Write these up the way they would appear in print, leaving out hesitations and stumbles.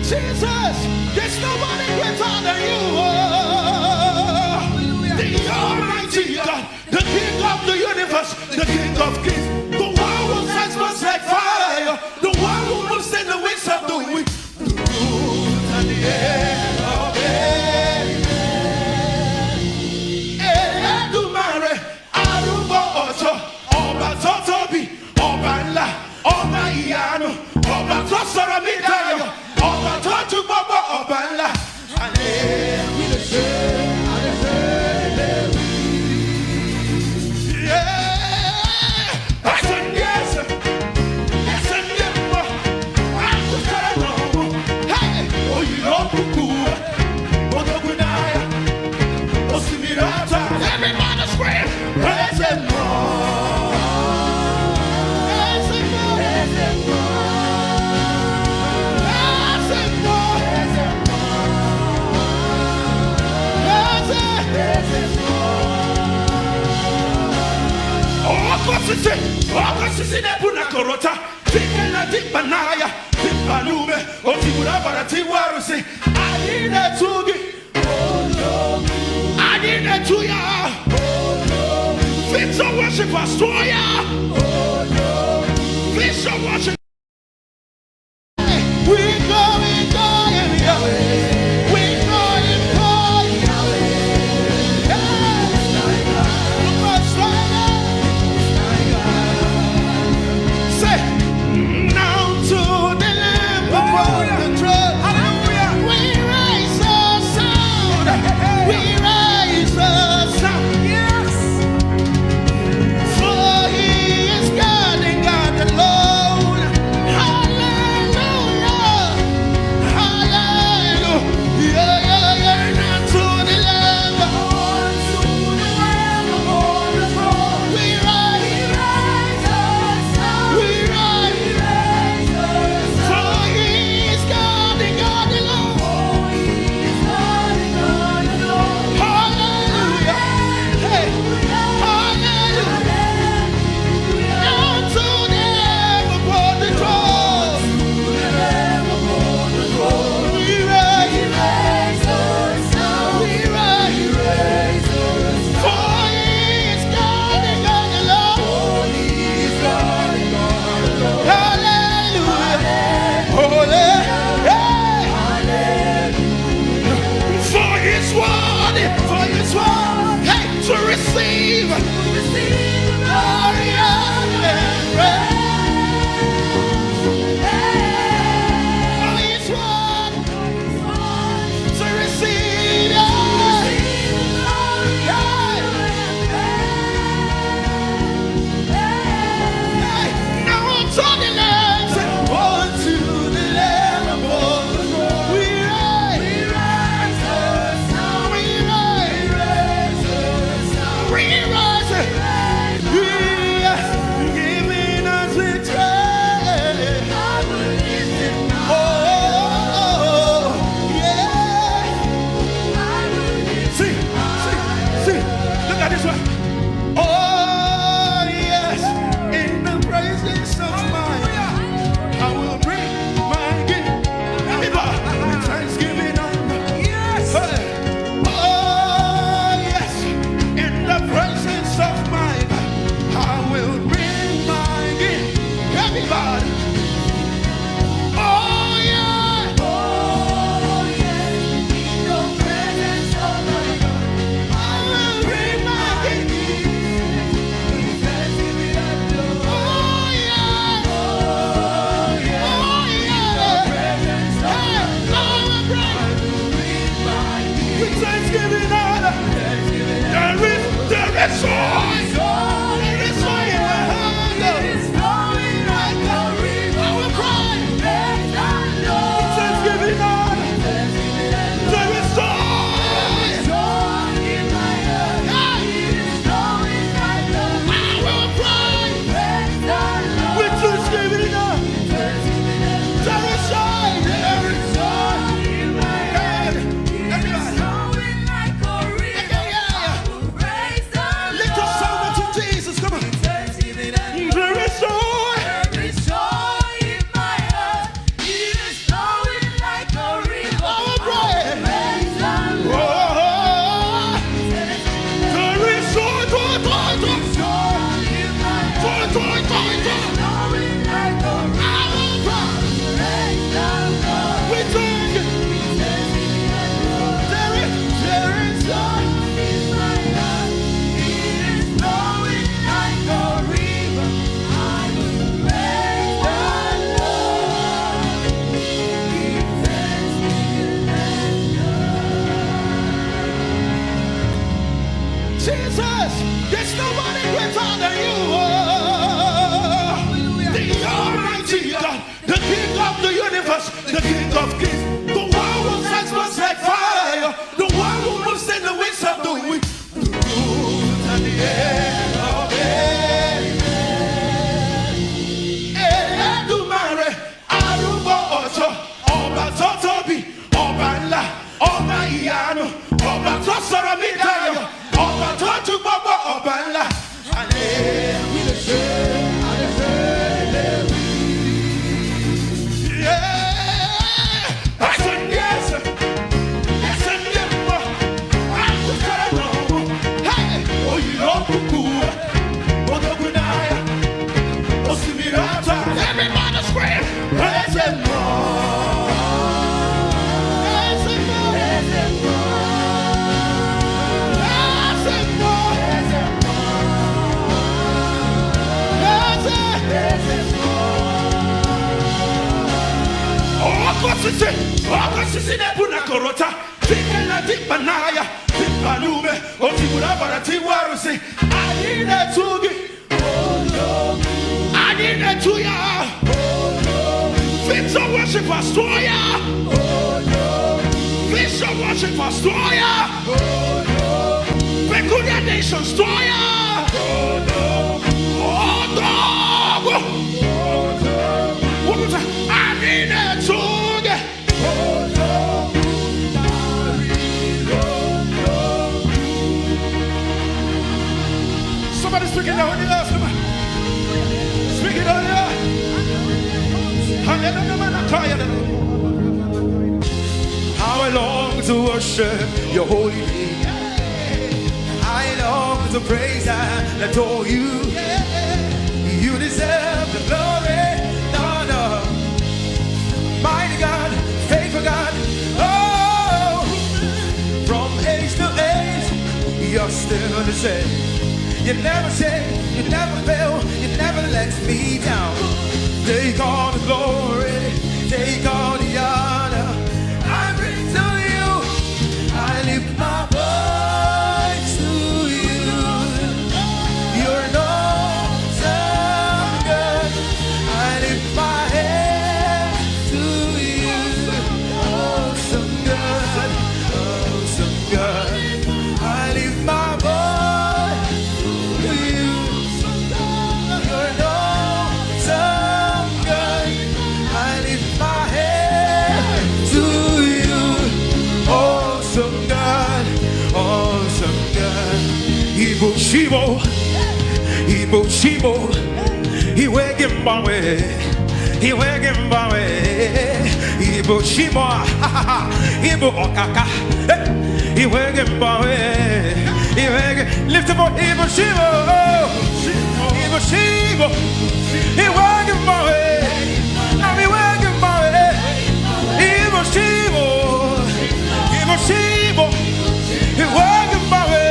Jesus, there's nobody greater than you. The Almighty God, the King of the universe, the King of kings, the one who sets us like fire, the one who moves in the winds of the wind, the root and the end of it. Eledumare, Arubo Oto, Oba Totobi, Oba Nla, Oba Iyanu, Oba Tosoro Midayo, Oba Totu Baba, Oba Nla. Everybody scream, praise him more. Praise him more. Praise him more. Praise him more. Praise him more. Okosisi nebuna korota, tikena dipanaya, dipanume, otibura barati warusi, ayine tugi. I need a tuya. Fix your worship, Astoya. Fix your worship. We go in Yahweh. We go in Yahweh. Say, now to the Lamb upon the throne. We raise a sound. We raise a sound. Yes. For he is God and God alone. Hallelujah. universe, the King of Kings. The one who sets us like fire, the one who moves in the wings of the wind. The root and the end of it. Eledumare, Arúgbó ọjọ́, ọba tó tóbi, ọba ńlá, ọba ìyanu, ọba tó sọ̀rọ̀ mí dayọ̀, ọba tó ju gbogbo ọba ńlá. Everybody scream, praise him more. Praise him more. Praise him more. Praise him more. Praise him more. Oh, Kosisi nebuna korota, tikela tipanaya, tipanume, otibura barati warusi, ayine tugi. I need a tuya. Fix your worship, Pastoya. Fix your worship, Pastoya. Peculiar nation, Stoya. Oh, dog. I need a tuya. Somebody speaking the Holy Ghost. Speak it on ya. How I long to worship your holy name. I long to praise and adore you. You deserve the glory, honor. Mighty God, faithful God. Oh, from age to age, you're still the same. You never change, you never fail, you never let me down. Take all the glory, take all the honor. I bring to you, I lift my voice to you. You're an awesome God. I lift my hand to you. Awesome God, awesome God. I lift my voice. Ibo Shibo, he wagging my way, he wagging my way. Ibo Shibo, Ibo Okaka, he wagging my way, he wagging. Lift up Ibo Shibo, Ibo Shibo, he wagging my way, I'm wagging my way. Ibo Shibo, Ibo Shibo, he wagging my way.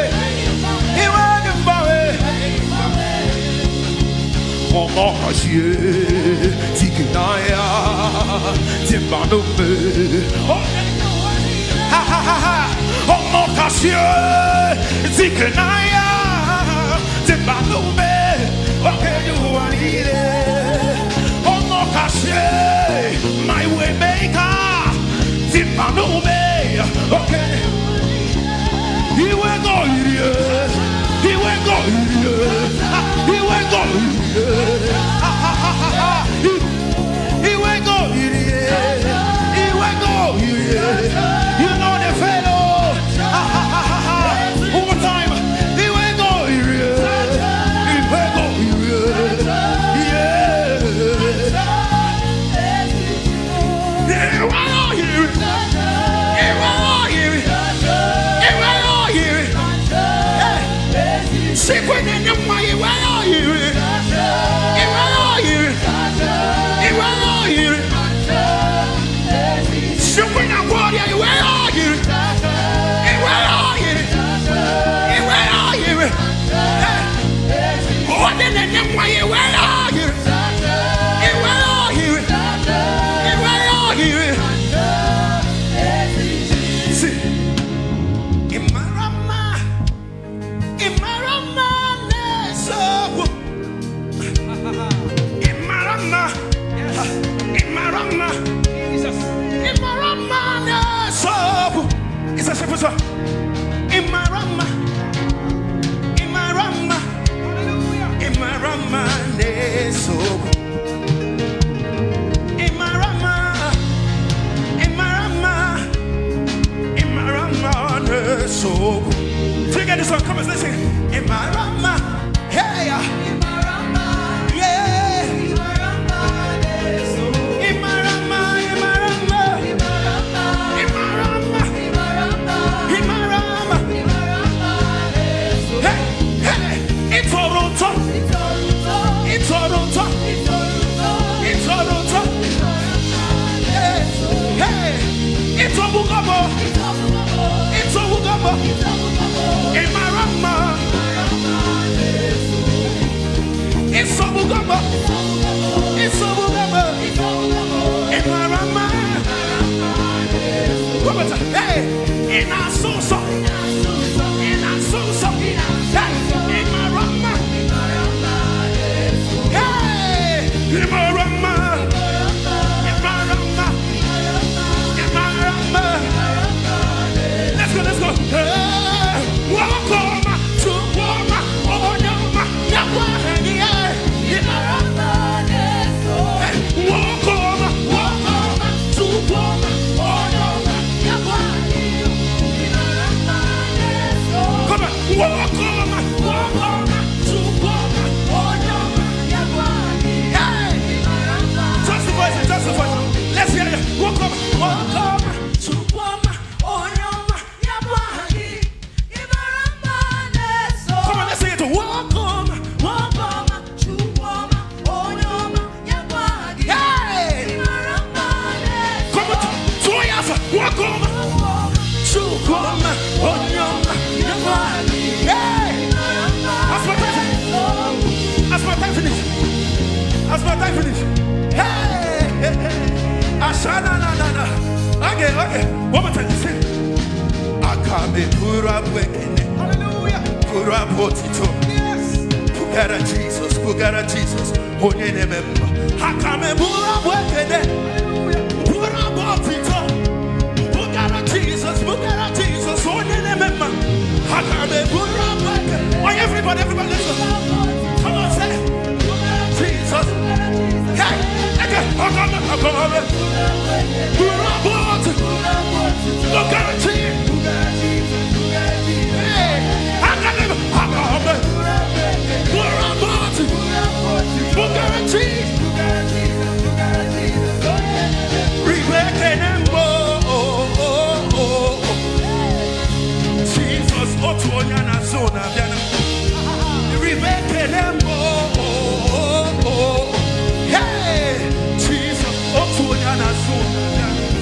Mon Dieu, Tikunaya, Timbanome. Ha ha ha ha. Oh mon Dieu, Tikunaya, Timbanome. Okay, you are needed. Oh mon Dieu, my way maker, Timbanome. Okay. He went go here. He went go here. He went go here. He went go here. He went go here. You know the fellow. One more time. He went go here. He went go here. Yeah. He went go here. He went go here. He went go here. Secret in the way. Where are you? I finish? Hey, hey, hey. Ashana na na na. Okay, okay. One more time. Sing. Akame pura bwekene. Hallelujah. Pura potito. Yes. Bugara Jesus. Bugara Jesus. Onene memba. Akame pura bwekene. Pura potito. Bugara Jesus. Bugara Jesus. Onene memba. Akame pura bwekene. Oh, everybody, listen. Come on, say. Jesus. Hey, okay. Akame pura potito. Bugara Jesus.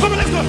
Come on, let's go.